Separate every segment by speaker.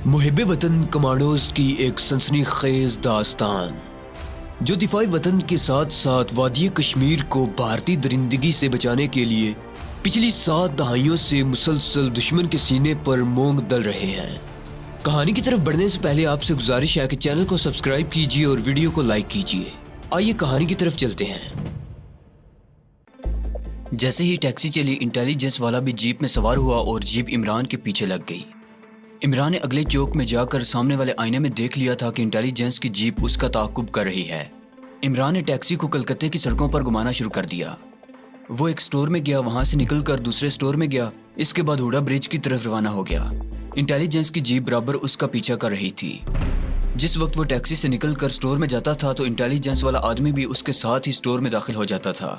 Speaker 1: محب وطن کمانڈوز کی ایک سنسنی خیز داستان جو دفاعی وطن کے ساتھ ساتھ وادی کشمیر کو بھارتی درندگی سے بچانے کے لیے پچھلی 7 دہائیوں سے مسلسل دشمن کے سینے پر مونگ دل رہے ہیں۔ کہانی کی طرف بڑھنے سے پہلے آپ سے گزارش ہے کہ چینل کو سبسکرائب کیجیے اور ویڈیو کو لائک کیجیے۔ آئیے کہانی کی طرف چلتے ہیں۔ جیسے ہی ٹیکسی چلی، انٹیلیجنس والا بھی جیپ میں سوار ہوا اور جیپ عمران کے پیچھے لگ گئی۔ عمران نے اگلے چوک میں جا کر سامنے والے آئینے میں دیکھ لیا تھا کہ انٹیلیجنس کی جیپ اس کا تعاقب کر رہی ہے۔ عمران نے ٹیکسی کو کلکتے کی سڑکوں پر گھمانا شروع کر دیا۔ وہ ایک سٹور میں گیا، وہاں سے نکل کر دوسرے سٹور میں گیا، اس کے بعد ہوڈا برج کی طرف روانہ ہو گیا۔ انٹیلیجنس کی جیپ برابر اس کا پیچھا کر رہی تھی۔ جس وقت وہ ٹیکسی سے نکل کر سٹور میں جاتا تھا تو انٹیلیجنس والا آدمی بھی اس کے ساتھ ہی سٹور میں داخل ہو جاتا تھا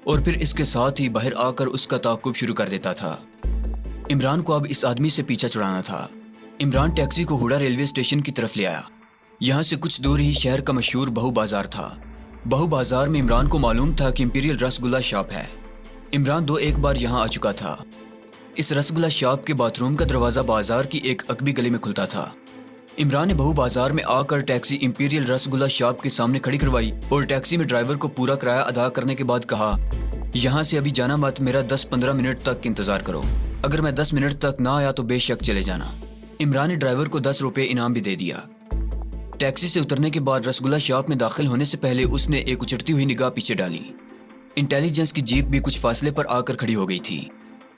Speaker 1: اور پھر اس کے ساتھ ہی باہر آ کر اس کا تعاقب شروع کر دیتا تھا۔ عمران کو اب اس آدمی سے پیچھا چھڑانا تھا۔ عمران ٹیکسی کو ہوڈا ریلوے اسٹیشن کی طرف لے آیا۔ یہاں سے کچھ دور ہی شہر کا مشہور بہو بازار تھا۔ بہو بازار میں عمران کو معلوم تھا کہ امپیریل رس گلہ شاپ ہے۔ عمران 2 بار یہاں آ چکا تھا۔ اس رس گلہ شاپ کے باتھ روم کا دروازہ بازار کی ایک عقبی گلی میں کھلتا تھا۔ عمران نے بہو بازار میں آ کر ٹیکسی امپیریل رس گلہ شاپ کے سامنے کھڑی کروائی اور ٹیکسی میں ڈرائیور کو پورا کرایہ ادا کرنے کے بعد کہا، یہاں سے ابھی جانا مت، میرا 10-15 منٹ تک انتظار کرو۔ اگر میں 10 منٹ تک نہ آیا تو بے شک چلے جانا۔ عمران نے ڈرائیور کو 10 روپے انعام بھی دے دیا۔ ٹیکسی سے اترنے کے بعد رسگلہ شاپ میں داخل ہونے سے پہلے اس نے ایک اچھڑتی ہوئی نگاہ پیچھے ڈالی۔ انٹیلیجنس کی جیپ بھی کچھ فاصلے پر آ کر کھڑی ہو گئی تھی۔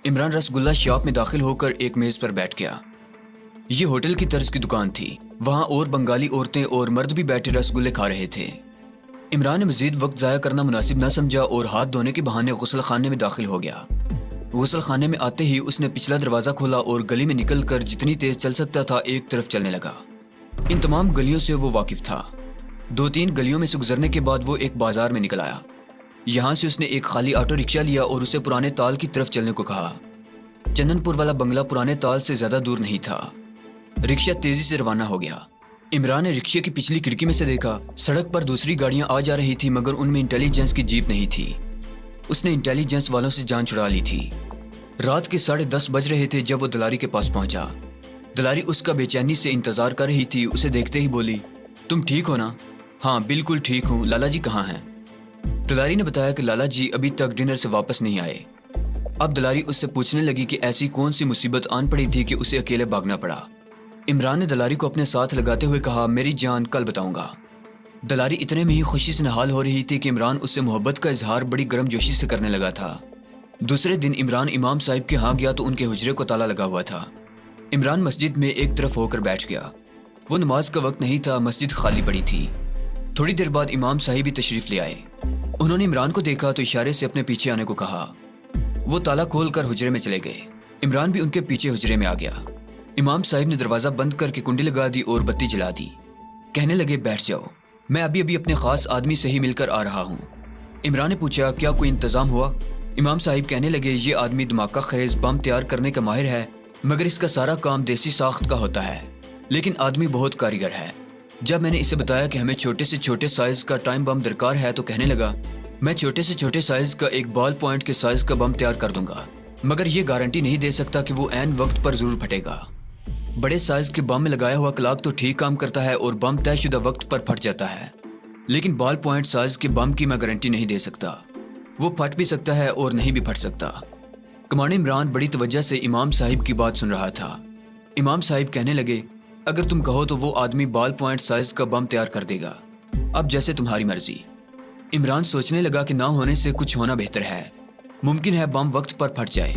Speaker 1: عمران رسگلہ شاپ میں داخل ہو کر ایک میز پر بیٹھ گیا۔ یہ ہوٹل کی طرز کی دکان تھی۔ وہاں اور بنگالی عورتیں اور مرد بھی بیٹھے رسگلے کھا رہے تھے۔ عمران نے مزید وقت ضائع کرنا مناسب نہ سمجھا اور ہاتھ دھونے کے بہانے غسل خانے میں داخل ہو گیا۔ غسل خانے میں آتے ہی اس نے پچھلا دروازہ کھولا اور گلی میں نکل کر جتنی تیز چل سکتا تھا ایک طرف چلنے لگا۔ ان تمام گلیوں سے وہ واقف تھا۔ 2-3 گلیوں میں سے گزرنے کے بعد وہ ایک بازار میں نکل آیا۔ یہاں سے اس نے ایک خالی آٹو رکشہ لیا اور اسے پرانے تال کی طرف چلنے کو کہا۔ چندن پور والا بنگلہ پرانے تال سے زیادہ دور نہیں تھا۔ رکشہ تیزی سے روانہ ہو گیا۔ عمران نے رکشے کی پچھلی کھڑکی میں سے دیکھا، سڑک پر دوسری گاڑیاں آ جا رہی تھی مگر ان میں انٹیلیجنس کی جیپ نہیں تھی۔ اس نے انٹیلیجنس والوں سے جان چھڑا لی تھی۔ رات کے 10:30 بج رہے تھے جب وہ دلاری کے پاس پہنچا۔ دلاری اس کا بے چینی سے انتظار کر رہی تھی۔ اسے دیکھتے ہی بولی، تم ٹھیک ہو نا؟ ہاں بالکل ٹھیک ہوں، لالا جی کہاں ہیں؟ دلاری نے بتایا کہ لالا جی ابھی تک ڈنر سے واپس نہیں آئے۔ اب دلاری اس سے پوچھنے لگی کہ ایسی کون سی مصیبت آن پڑی تھی کہ اسے اکیلے بھاگنا پڑا۔ عمران نے دلاری کو اپنے ساتھ لگاتے ہوئے کہا، میری جان کل بتاؤں گا۔ دلاری اتنے میں ہی خوشی سے نہال ہو رہی تھی کہ عمران اس سے محبت کا اظہار بڑی گرم جوشی سے کرنے لگا تھا۔ دوسرے دن عمران امام صاحب کے ہاں گیا تو ان کے حجرے کو تالا لگا ہوا تھا۔ عمران مسجد میں ایک طرف ہو کر بیٹھ گیا۔ وہ نماز کا وقت نہیں تھا، مسجد خالی پڑی تھی۔ تھوڑی دیر بعد امام صاحب بھی تشریف لے آئے۔ انہوں نے عمران کو دیکھا تو اشارے سے اپنے پیچھے آنے کو کہا۔ وہ تالا کھول کر حجرے میں چلے گئے۔ عمران بھی ان کے پیچھے حجرے میں آ گیا۔ امام صاحب نے دروازہ بند کر کے کنڈی لگا دی اور بتی جلا دی۔ کہنے لگے، بیٹھ جاؤ، میں ابھی اپنے خاص آدمی سے ہی مل کر آ رہا ہوں۔ عمران نے پوچھا، کیا کوئی انتظام ہوا؟ امام صاحب کہنے لگے، یہ آدمی دھماکہ خیز بم تیار کرنے کا ماہر ہے مگر اس کا سارا کام دیسی ساخت کا ہوتا ہے، لیکن آدمی بہت کاریگر ہے۔ جب میں نے اسے بتایا کہ ہمیں چھوٹے سے چھوٹے سائز کا ٹائم بم درکار ہے تو کہنے لگا، میں چھوٹے سے چھوٹے سائز کا ایک بال پوائنٹ کے سائز کا بم تیار کر دوں گا مگر یہ گارنٹی نہیں دے سکتا کہ وہ عین وقت پر ضرور پھٹے گا۔ بڑے سائز کے بم میں لگایا ہوا کلاک تو ٹھیک کام کرتا ہے اور بم طے شدہ وقت پر پھٹ جاتا ہے، لیکن بال پوائنٹ سائز کے بم کی میں گارنٹی نہیں دے سکتا، وہ پھٹ بھی سکتا ہے اور نہیں بھی پھٹ سکتا۔ کمانڈر عمران بڑی توجہ سے امام صاحب کی بات سن رہا تھا۔ امام صاحب کہنے لگے، اگر تم کہو تو وہ آدمی بال پوائنٹ سائز کا بم تیار کر دے گا، اب جیسے تمہاری مرضی۔ عمران سوچنے لگا کہ نہ ہونے سے کچھ ہونا بہتر ہے۔ ممکن ہے بم وقت پر پھٹ جائے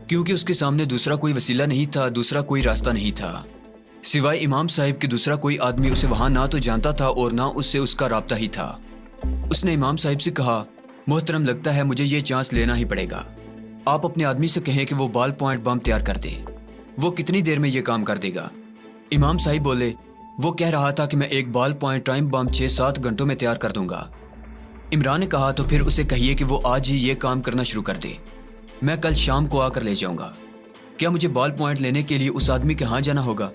Speaker 1: کیونکہ اس کے سامنے دوسرا کوئی وسیلہ نہیں تھا، دوسرا کوئی راستہ نہیں تھا سوائے امام صاحب کے۔ دوسرا کوئی آدمی اسے وہاں نہ تو جانتا تھا اور نہ اس سے اس کا رابطہ ہی تھا۔ اس نے امام صاحب سے کہا، محترم لگتا ہے مجھے یہ چانس لینا ہی پڑے گا۔ آپ اپنے آدمی سے کہیں کہ وہ بال پوائنٹ بم تیار کر دے، وہ کتنی دیر میں یہ کام کر دے گا؟ امام صاحب بولے، وہ کہہ رہا تھا کہ میں ایک بال پوائنٹ ٹائم بم 6-7 گھنٹوں میں تیار کر دوں گا۔ عمران نے کہا، تو پھر اسے کہیے کہ وہ آج ہی یہ کام کرنا شروع کر دے، میں کل شام کو آ کر لے جاؤں گا۔ کیا مجھے بال پوائنٹ لینے کے لیے اس آدمی کے ہاں جانا ہوگا؟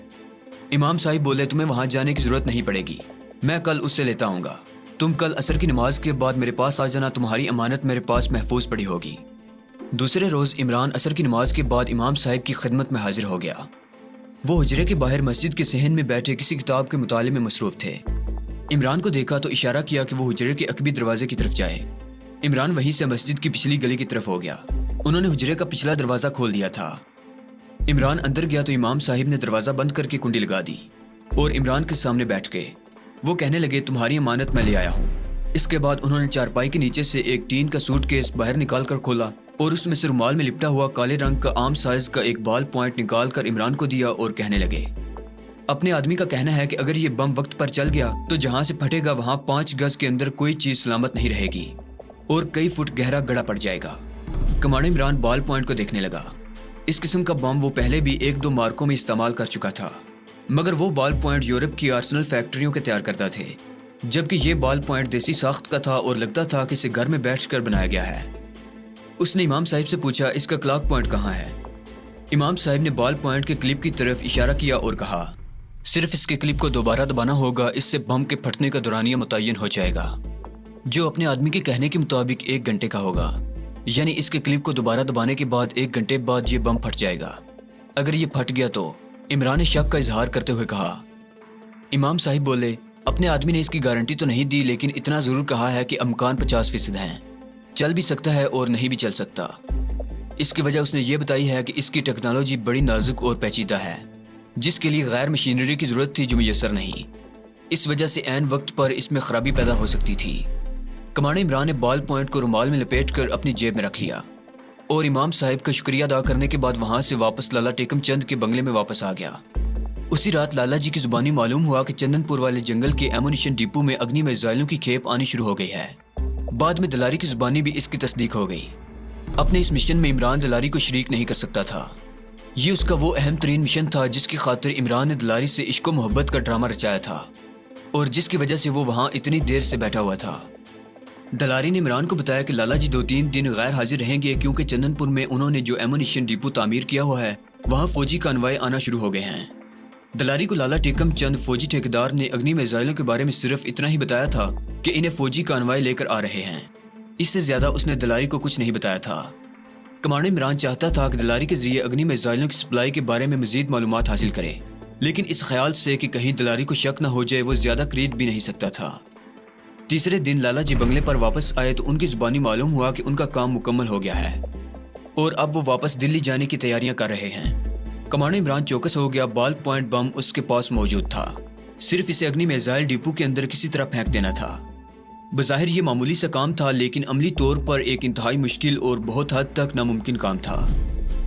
Speaker 1: امام صاحب بولے، تمہیں وہاں جانے کی ضرورت نہیں پڑے گی، میں کل اس سے لیتا ہوں گا۔ تم کل عصر کی نماز کے بعد میرے پاس آ جانا، تمہاری امانت میرے پاس محفوظ پڑی ہوگی۔ دوسرے روز عمران عصر کی نماز کے بعد امام صاحب کی خدمت میں حاضر ہو گیا۔ وہ حجرے کے باہر مسجد کے صحن میں بیٹھے کسی کتاب کے مطالعے میں مصروف تھے۔ عمران کو دیکھا تو اشارہ کیا کہ وہ حجرے کے عقبی دروازے کی طرف جائے۔ عمران وہیں سے مسجد کی پچھلی گلی کی طرف ہو گیا۔ انہوں نے حجرے کا پچھلا دروازہ کھول دیا تھا۔ عمران اندر گیا تو امام صاحب نے دروازہ بند کر کے کنڈی لگا دی اور عمران کے سامنے بیٹھ گئے۔ وہ کہنے لگے تمہاری امانت میں لے آیا ہوں۔ اس کے بعد انہوں نے چارپائی کے نیچے سے ایک ٹین کا سوٹ کیس باہر نکال کر کھولا اور اس میں سے رومال میں لپٹا ہوا کالے رنگ کا عام سائز کا ایک بال پوائنٹ نکال کر عمران کو دیا اور کہنے لگے اپنے آدمی کا کہنا ہے کہ اگر یہ بم وقت پر چل گیا تو جہاں سے پھٹے گا وہاں 5 گز کے اندر کوئی چیز سلامت نہیں رہے گی اور کئی فٹ گہرا گڑھا پڑ جائے گا۔ کمانڈر عمران بال پوائنٹ کو دیکھنے لگا۔ اس قسم کا بم وہ پہلے بھی 1-2 مارکوں میں استعمال کر چکا تھا، مگر وہ بال پوائنٹ یورپ کی آرسنل فیکٹریوں کے تیار کرتا تھے، جبکہ یہ بال پوائنٹ دیسی ساخت کا تھا اور لگتا تھا کہ اسے گھر میں بیٹھ کر بنایا گیا ہے۔ اس نے امام صاحب سے پوچھا اس کا کلاک پوائنٹ کہاں ہے؟ امام صاحب نے بال پوائنٹ کے کلپ کی طرف اشارہ کیا اور کہا صرف اس کے کلپ کو دوبارہ دبانا ہوگا، اس سے بم کے پھٹنے کا دورانیہ متعین ہو جائے گا، جو اپنے آدمی کے کہنے کے مطابق 1 گھنٹے کا ہوگا، یعنی اس کے کلپ کو دوبارہ دبانے کے بعد 1 گھنٹے بعد یہ بم پھٹ جائے گا۔ اگر یہ پھٹ گیا تو عمران نے شک کا اظہار کرتے ہوئے کہا۔ امام صاحب بولے اپنے آدمی نے اس کی گارنٹی تو نہیں دی، لیکن اتنا ضرور کہا ہے کہ امکان 50% ہیں، چل بھی سکتا ہے اور نہیں بھی چل سکتا۔ اس کی وجہ اس نے یہ بتائی ہے کہ اس کی ٹیکنالوجی بڑی نازک اور پیچیدہ ہے، جس کے لیے غیر مشینری کی ضرورت تھی جو میسر نہیں، اس وجہ سے عین وقت پر اس میں خرابی پیدا ہو سکتی تھی۔ کمانڈر عمران نے بال پوائنٹ کو رومال میں لپیٹ کر اپنی جیب میں رکھ لیا اور امام صاحب کا شکریہ ادا کرنے کے بعد وہاں سے واپس لالا ٹیکم چند کے بنگلے میں واپس آ گیا۔ اسی رات لالا جی کی زبانی معلوم ہوا کہ چندن پور والے جنگل کے ایمونیشن ڈپو میں اگنی میزائلوں کی کھیپ آنی شروع ہو گئی ہے۔ بعد میں دلاری کی زبانی بھی اس کی تصدیق ہو گئی۔ اپنے اس مشن میں عمران دلاری کو شریک نہیں کر سکتا تھا۔ یہ اس کا وہ اہم ترین مشن تھا جس کی خاطر عمران نے دلاری سے عشق و محبت کا ڈرامہ رچایا تھا اور جس کی وجہ سے وہ وہاں اتنی دیر سے بیٹھا ہوا تھا۔ دلاری نے عمران کو بتایا کہ لالا جی 2-3 دن غیر حاضر رہیں گے کیونکہ چندن پور میں انہوں نے جو ایمونیشن ڈپو تعمیر کیا ہوا ہے وہاں فوجی کانوائے آنا شروع ہو گئے ہیں۔ دلاری کو لالا ٹیکم چند فوجی ٹھیکیدار نے اگنی میزائلوں کے بارے میں صرف اتنا ہی بتایا تھا کہ انہیں فوجی کانوائے لے کر آ رہے ہیں، اس سے زیادہ اس نے دلاری کو کچھ نہیں بتایا تھا۔ کمانڈر عمران چاہتا تھا کہ دلاری کے ذریعے اگنی میزائلوں کی سپلائی کے بارے میں مزید معلومات حاصل کرے، لیکن اس خیال سے کہ کہیں دلاری کو شک نہ ہو جائے وہ زیادہ خرید بھی نہیں سکتا تھا۔ تیسرے دن لالا جی بنگلے پر واپس آئے تو ان کی زبانی معلوم ہوا کہ ان کا کام مکمل ہو گیا ہے اور اب وہ واپس دلی جانے کی تیاریاں کر رہے ہیں۔ کمانڈر عمران چوکس ہو گیا۔ بال پوائنٹ بم اس کے پاس موجود تھا، صرف اسے اگنی میزائل ڈپو کے اندر کسی طرح پھینک دینا تھا۔ بظاہر یہ معمولی سا کام تھا، لیکن عملی طور پر ایک انتہائی مشکل اور بہت حد تک ناممکن کام تھا۔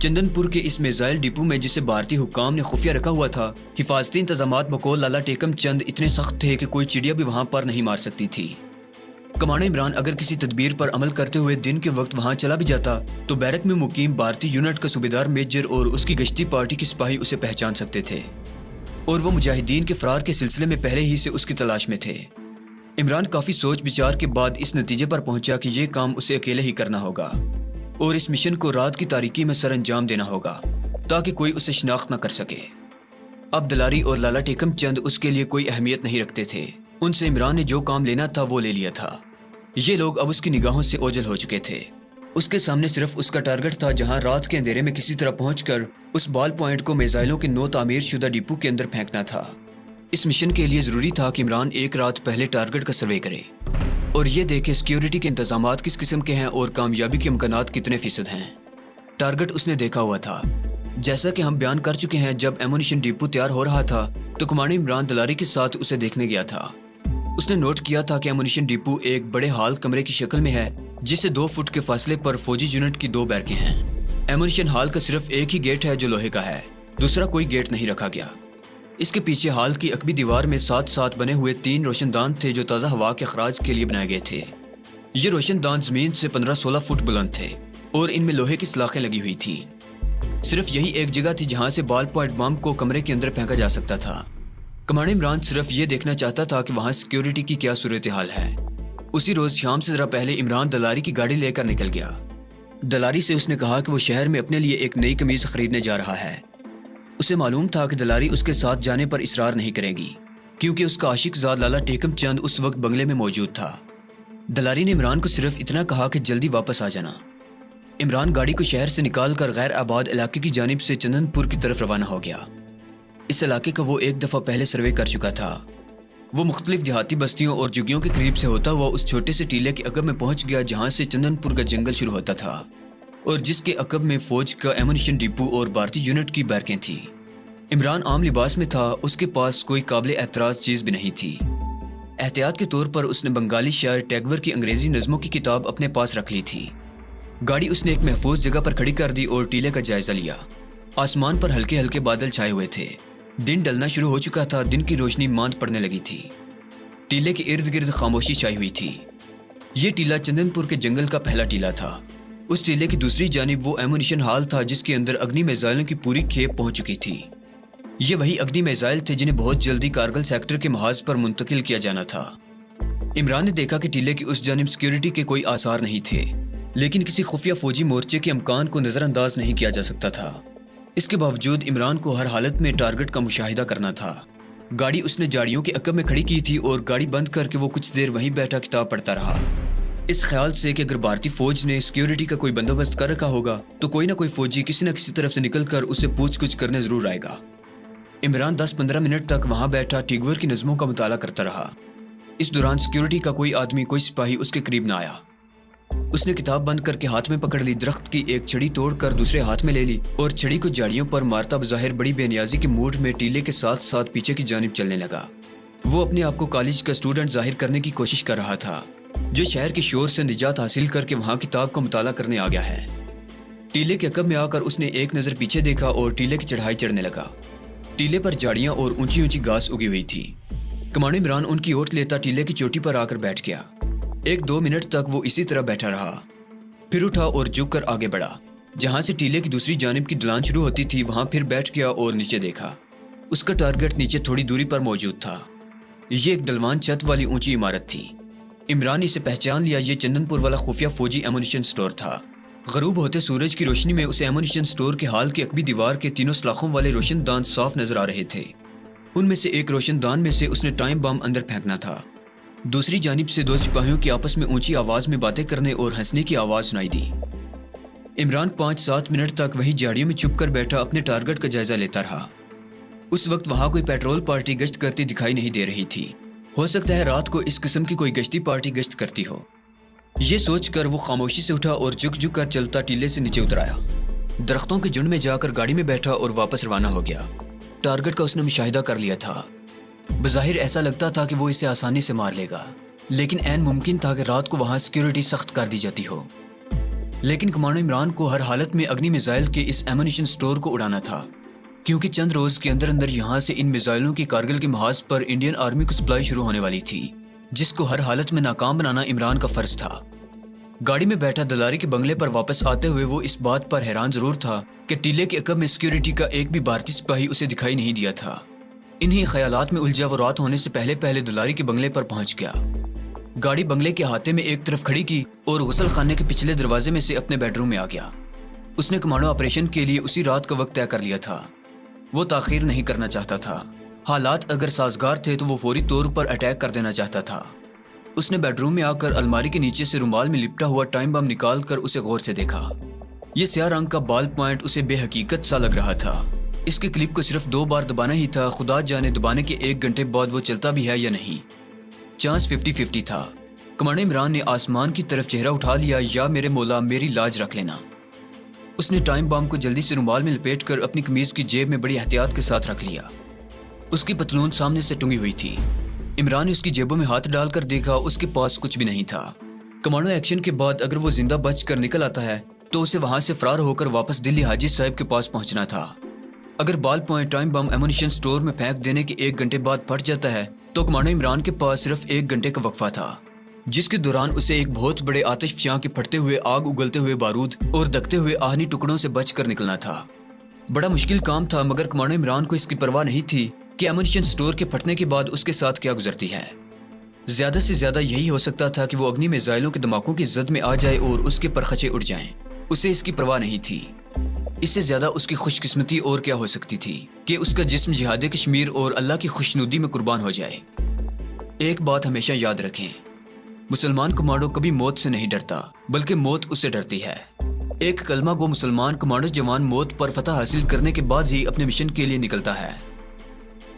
Speaker 1: چندن پور کے اس میزائل ڈپو میں جسے بھارتی حکام نے خفیہ رکھا ہوا تھا، حفاظتی انتظامات بقول لالا ٹیکم چند اتنے سخت تھے کہ کوئی چڑیا بھی وہاں پر نہیں مار سکتی تھی۔ کمانڈر عمران اگر کسی تدبیر پر عمل کرتے ہوئے دن کے وقت وہاں چلا بھی جاتا تو بیرک میں مقیم بھارتی یونٹ کا صوبیدار میجر اور اس کی گشتی پارٹی کے سپاہی اسے پہچان سکتے تھے اور وہ مجاہدین کے فرار کے سلسلے میں پہلے ہی سے اس کی تلاش میں تھے۔ عمران کافی سوچ بچار کے بعد اس نتیجے پر پہنچا کہ یہ کام اسے اکیلے ہی کرنا ہوگا اور اس مشن کو رات کی تاریکی میں سر انجام دینا ہوگا تاکہ کوئی اسے شناخت نہ کر سکے۔ اب دلاری اور لالا ٹیکم چند اس کے لیے کوئی اہمیت نہیں رکھتے تھے، ان سے عمران نے جو کام لینا تھا وہ لے لیا تھا۔ یہ لوگ اب اس کی نگاہوں سے اوجھل ہو چکے تھے۔ اس کے سامنے صرف اس کا ٹارگٹ تھا جہاں رات کے اندھیرے میں کسی طرح پہنچ کر اس بال پوائنٹ کو میزائلوں کے نو تعمیر شدہ ڈپو کے اندر پھینکنا تھا۔ اس مشن کے لیے ضروری تھا کہ عمران ایک رات پہلے ٹارگٹ کا سروے کرے اور یہ دیکھے سیکیورٹی کے انتظامات کس قسم کے ہیں اور کامیابی کے امکانات کتنے فیصد ہیں۔ ٹارگٹ اس نے دیکھا ہوا تھا۔ جیسا کہ ہم بیان کر چکے ہیں، جب ایمونیشن ڈپو تیار ہو رہا تھا تو کمانڈر عمران دلاری کے ساتھ اسے دیکھنے گیا تھا۔ اس نے نوٹ کیا تھا کہ ایمونیشن ڈپو ایک بڑے ہال کمرے کی شکل میں ہے جس سے 2 فٹ کے فاصلے پر فوجی یونٹ کی 2 بیرکیں ہیں۔ ایمونیشن ہال کا صرف ایک ہی گیٹ ہے جو لوہے کا ہے، دوسرا کوئی گیٹ نہیں رکھا گیا۔ اس کے پیچھے ہال کی عقبی دیوار میں 7 بنے ہوئے 3 روشن دان تھے جو تازہ ہوا کے اخراج کے لیے بنائے گئے تھے۔ یہ روشن دان زمین سے 15-16 فٹ بلند تھے اور ان میں لوہے کی سلاخیں لگی ہوئی تھیں۔ صرف یہی ایک جگہ تھی جہاں سے بال پوائنٹ بم کو کمرے کے اندر پھینکا جا سکتا تھا۔ کمانڈر عمران صرف یہ دیکھنا چاہتا تھا کہ وہاں سیکیورٹی کی کیا صورتحال ہے۔ اسی روز شام سے ذرا پہلے عمران دلاری کی گاڑی لے کر نکل گیا۔ دلاری سے اس نے کہا کہ وہ شہر میں اپنے لیے ایک نئی قمیض خریدنے جا رہا ہے۔ اسے معلوم تھا کہ دلاری اس کے ساتھ جانے پر اصرار نہیں کرے گی کیونکہ اس کا عاشق زاد لالا ٹیکم چند اس وقت بنگلے میں موجود تھا۔ دلاری نے عمران کو صرف اتنا کہا کہ جلدی واپس آ جانا۔ عمران گاڑی کو شہر سے نکال کر غیر آباد علاقے کی جانب سے چندن پور کی طرف روانہ ہو گیا۔ اس علاقے کا وہ ایک دفعہ پہلے سروے کر چکا تھا۔ وہ مختلف دیہاتی بستیوں اور جھگیوں کے قریب سے ہوتا ہوا اس چھوٹے سے ٹیلے کے عقب میں پہنچ گیا جہاں سے چندن پور کا جنگل شروع ہوتا تھا اور جس کے عقب میں فوج کا ایمونیشن ڈپو اور بھارتی یونٹ کی بیرکیں تھیں۔ عمران عام لباس میں تھا، اس کے پاس کوئی قابل اعتراض چیز بھی نہیں تھی۔ احتیاط کے طور پر اس نے بنگالی شاعر ٹیگور کی انگریزی نظموں کی کتاب اپنے پاس رکھ لی تھی۔ گاڑی اس نے ایک محفوظ جگہ پر کھڑی کر دی اور ٹیلے کا جائزہ لیا۔ آسمان پر ہلکے ہلکے بادل چھائے ہوئے تھے، دن ڈلنا شروع ہو چکا تھا، دن کی روشنی ماند پڑنے لگی تھی۔ ٹیلے کے ارد گرد خاموشی چھائی ہوئی تھی۔ یہ ٹیلہ چندن پور کے جنگل کا پہلا ٹیلہ تھا۔ اس ٹیلے کی دوسری جانب وہ ایمونیشن ہال تھا جس کے اندر اگنی میزائلوں کی پوری کھیپ پہنچ چکی تھی۔ یہ وہی اگنی میزائل تھے جنہیں بہت جلدی کارگل سیکٹر کے محاذ پر منتقل کیا جانا تھا۔ عمران نے دیکھا کہ ٹیلے کی اس جانب سیکیورٹی کے کوئی آثار نہیں تھے، لیکن کسی خفیہ فوجی مورچے کے امکان کو نظر انداز نہیں کیا جا سکتا تھا۔ اس کے باوجود عمران کو ہر حالت میں ٹارگٹ کا مشاہدہ کرنا تھا۔ گاڑی اس نے جاڑیوں کے عقب میں کھڑی کی تھی اور گاڑی بند کر کے وہ کچھ دیر وہیں بیٹھا کتاب پڑھتا رہا، اس خیال سے کہ اگر بھارتی فوج نے سیکیورٹی کا کوئی بندوبست کر رکھا ہوگا تو کوئی نہ کوئی فوجی کسی نہ کسی طرف سے نکل کر اسے پوچھ گچھ کرنے ضرور آئے گا۔ عمران 10-15 منٹ تک وہاں بیٹھا ٹیگور کی نظموں کا مطالعہ کرتا رہا۔ اس دوران سیکیورٹی کا کوئی آدمی، کوئی سپاہی اس کے قریب نہ آیا۔ اس نے کتاب بند کر کے ہاتھ میں پکڑ لی، درخت کی ایک چھڑی توڑ کر دوسرے ہاتھ میں لے لی اور چھڑی کو جاڑیوں پر مارتا بظاہر بڑی بے نیازی کے موڈ میں ٹیلے کے ساتھ ساتھ پیچھے کی جانب چلنے لگا۔ وہ اپنے آپ کو کالج کا اسٹوڈنٹ ظاہر کرنے کی کوشش کر رہا تھا جو شہر کے شور سے نجات حاصل کر کے وہاں کتاب کا مطالعہ کرنے آ گیا ہے۔ ٹیلے کے عقب میں آ کر اس نے ایک نظر پیچھے دیکھا اور ٹیلے کی چڑھائی چڑھنے لگا۔ ٹیلے پر جاڑیاں اور اونچی اونچی گھاس اگی ہوئی تھی۔ کمانڈو عمران ان کی اوٹ لیتا ٹیلے کی چوٹی پر آ کر بیٹھ گیا۔ 1-2 منٹ تک وہ اسی طرح بیٹھا رہا، پھر اٹھا اور جھک کر آگے بڑھا۔ جہاں سے ٹیلے کی دوسری جانب کی ڈھلان شروع ہوتی تھی وہاں پھر بیٹھ گیا اور نیچے دیکھا۔ اس کا ٹارگٹ نیچے تھوڑی دوری پر موجود تھا۔ یہ ایک ڈلوان چھت والی اونچی عمارت تھی۔ عمران نے اسے پہچان لیا، یہ چندن پور والا خفیہ فوجی ایمونیشن سٹور تھا۔ غروب ہوتے سورج کی روشنی میں اسے ایمونیشن سٹور کے ہال کی عقبی دیوار کے 3 سلاخوں والے روشن دان صاف نظر آ رہے تھے۔ ان میں سے ایک روشن دان میں سے اس نے ٹائم بم اندر پھینکنا تھا۔ دوسری جانب سے 2 سپاہیوں کی آپس میں اونچی آواز میں باتیں کرنے اور ہنسنے کی آواز سنائی دی۔ عمران 5-7 منٹ تک وہی جاڑیوں میں چھپ کر بیٹھا اپنے ٹارگٹ کا جائزہ لیتا رہا۔ اس وقت وہاں کوئی پیٹرول پارٹی گشت کرتی دکھائی نہیں دے رہی تھی۔ ہو سکتا ہے رات کو اس قسم کی کوئی گشتی پارٹی گشت کرتی ہو۔ یہ سوچ کر وہ خاموشی سے اٹھا اور جھک جھک کر چلتا ٹیلے سے نیچے اتر آیا۔ درختوں کے جھنڈ میں جا کر گاڑی میں بیٹھا اور واپس روانہ ہو گیا۔ ٹارگٹ کا اس نے مشاہدہ کر لیا تھا۔ بظاہر ایسا لگتا تھا کہ وہ اسے آسانی سے مار لے گا، لیکن عین ممکن تھا کہ رات کو وہاں سیکیورٹی سخت کر دی جاتی ہو۔ لیکن کمانڈو عمران کو ہر حالت میں اگنی میزائل کے اس ایمونیشن سٹور کو اڑانا تھا، کیونکہ چند روز کے اندر اندر یہاں سے ان میزائلوں کی کارگل کے محاذ پر انڈین آرمی کو سپلائی شروع ہونے والی تھی، جس کو ہر حالت میں ناکام بنانا عمران کا فرض تھا۔ گاڑی میں بیٹھا دلاری کے بنگلے پر واپس آتے ہوئے وہ اس بات پر حیران ضرور تھا کہ ٹیلے کے عقب میں سیکیورٹی کا ایک بھی بھارتی سپاہی اسے دکھائی نہیں دیا تھا۔ انہی خیالات میں الجھا وہ رات ہونے سے پہلے پہلے دلاری کے بنگلے پر پہنچ گیا۔ گاڑی بنگلے کے احاطے میں ایک طرف کھڑی کی اور غسل خانے کے پچھلے دروازے میں سے اپنے بیڈ روم میں آ گیا۔ اس نے کمانڈو آپریشن کے لیے اسی رات کا وقت طے کر لیا تھا۔ وہ تاخیر نہیں کرنا چاہتا تھا۔ حالات اگر سازگار تھے تو وہ فوری طور پر اٹیک کر دینا چاہتا تھا۔ اس نے بیڈ روم میں آ کر الماری کے نیچے سے رومال میں لپٹا ہوا ٹائم بم نکال کر اسے غور سے دیکھا۔ یہ سیاہ رنگ کا بال پوائنٹ اسے بے حقیقت سا لگ رہا تھا۔ اس کے کلپ کو صرف 2 بار دبانا ہی تھا، خدا جانے دبانے کے 1 گھنٹے بعد وہ چلتا بھی ہے یا نہیں۔ چانس 50-50 تھا۔ کمانڈو عمران نے آسمان کی طرف چہرہ اٹھا لیا، یا میرے مولا میری لاج رکھ لینا۔ اس نے ٹائم بم کو جلدی سے رومال میں لپیٹ کر اپنی قمیض کی جیب میں بڑی احتیاط کے ساتھ رکھ لیا۔ اس کی پتلون سامنے سے ٹنگی ہوئی تھی۔ عمران نے اس کی جیبوں میں ہاتھ ڈال کر دیکھا، اس کے پاس کچھ بھی نہیں تھا۔ کمانڈو ایکشن کے بعد اگر وہ زندہ بچ کر نکل آتا ہے تو اسے وہاں سے فرار ہو کر واپس دلی حاجی صاحب کے پاس پہنچنا تھا۔ اگر بال پوائنٹ ٹائم بم ایمونیشن سٹور میں پھینک دینے کے 1 گھنٹے بعد پھٹ جاتا ہے تو کمانڈو عمران کے پاس صرف 1 گھنٹے کا وقفہ تھا، جس کے دوران اسے ایک بہت بڑے آتش فشاں کے پھٹتے ہوئے آگ اگلتے ہوئے بارود اور دکتے ہوئے آہنی ٹکڑوں سے بچ کر نکلنا تھا۔ بڑا مشکل کام تھا، مگر کمانڈو عمران کو اس کی پرواہ نہیں تھی کہ ایمونیشن سٹور کے پھٹنے کے بعد اس کے ساتھ کیا گزرتی ہے۔ زیادہ سے زیادہ یہی ہو سکتا تھا کہ وہ اگنی میزائلوں کے دھماکوں کی زد میں آ جائے اور اس کے پرخچے اڑ جائیں۔ اسے اس کی پرواہ نہیں تھی۔ اس سے زیادہ اس کی خوش قسمتی اور کیا ہو سکتی تھی کہ اس کا جسم جہاد کشمیر اور اللہ کی خوشنودی میں قربان ہو جائے۔ ایک بات ہمیشہ یاد رکھیں، مسلمان کمانڈو کبھی موت سے نہیں ڈرتا، بلکہ موت اس سے ڈرتی ہے۔ ایک کلمہ گو مسلمان کمانڈو جوان موت پر فتح حاصل کرنے کے بعد ہی اپنے مشن کے لیے نکلتا ہے۔